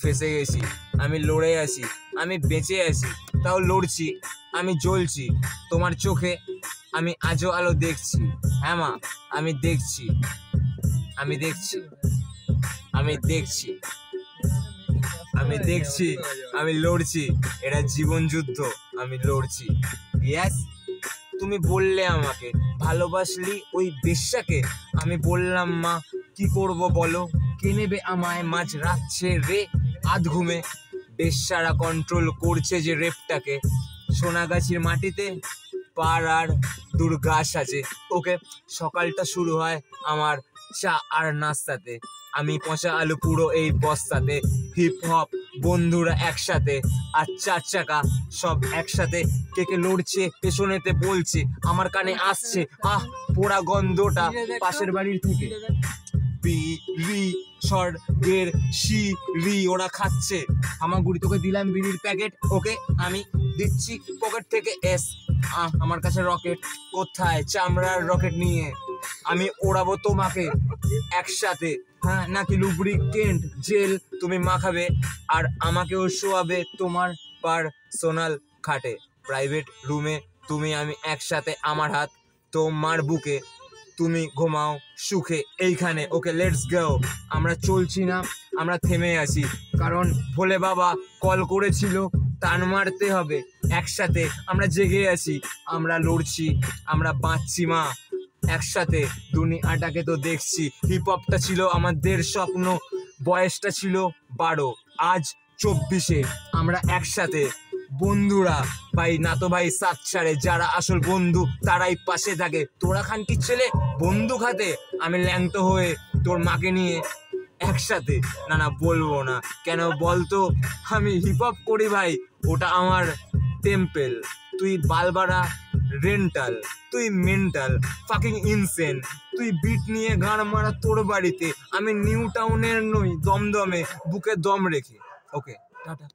ফেসে গেছি, আমি লড়ে আছি, আমি বেঁচে আছি, তাও লড়ছি, আমি জ্বলছি তোমার চোখে, আমি আজও আলো দেখছি। হ্যাঁ মা, আমি দেখছি, আমি দেখছি, আমি দেখছি, আমি দেখছি, আমি লড়ছি, এটা জীবন যুদ্ধ, আমি লড়ছি। ইয়েস, তুমি বললে আমাকে ভালোবাসলি ওই বেশ্যাকে, আমি বললাম মা কি করব বলো, কে নেবে আমায় মাঝ রাত রে আধ ঘুমে। বেশ্যারা কন্ট্রোল করছে যে রেপটাকে, সোনাগাছির মাটিতে পাড়ার দুর্গা সাজে। ওকে, সকালটা শুরু হয় আমার চা আর নাস্তাতে, আমি পচা আলু পুরো এই বস্তাতে, হিপ হপ বন্ধুরা একসাথে আর চার চাকা সব একসাথে, কে কে লড়ছে পেছনেতে বলছে, আমার কানে আসছে আহ পোড়া গন্ধটা পাশের বাড়ির থেকে। বিড়ি স্বর্গের সিঁড়ি ওরা খাচ্ছে, হামাগুড়ি তোকে দিলাম বিড়ির প্যাকেট, ওকে আমি দিচ্ছি পকেট থেকে এস। আমার কাছে রকেট কোথায়, চামড়ার রকেট নিয়ে আমি ওড়াবো তোমাকে একসাথে। হ্যাঁ, নাকি লুব্রিকেন্ট জেল তুমি মাখাবে আর আমাকেও শোয়াবে তোমার পার্সোনাল খাটে, প্রাইভেট রুমে তুমি আমি একসাথে, আমার হাত তোমার বুকে, তুমি ঘুমাও সুখে এইখানে। ওকে, লেটস গো। আমরা চলছি না, আমরা থেমে আছি, কারণ ভোলে বাবা কল করেছিল, টান মারতে হবে একসাথে। আমরা জেগে আছি, আমরা লড়ছি, আমরা বাঁচছি মা একসাথে, দুনিয়াটাকে তো দেখছি। হিপ হপটা ছিল আমাদের স্বপ্ন, বয়সটা ছিল 12, আজ 24-এ আমরা একসাথে। বন্ধুরা ভাই না তো ভাই সাত ছাড়ে, যারা আসল বন্ধু তারাই পাশে থাকে। তোরা খানকির ছেলে বন্দুক হাতে, আমি ল্যাংটো হয়ে তোর মাকে নিয়ে একসাথে। না না বলবো না, কেন বলতো, আমি হিপ হপ করি ভাই, ওটা আমার টেম্পেল। তুই বালবারা রেন্টাল, তুই মেন্টাল ফাকিং ইনসেন, তুই বিট নিয়ে গান মারা তোর বাড়িতে, আমি নিউ টাউনের নই দমদমে বুকে দম রেখে। ওকে, টাটা।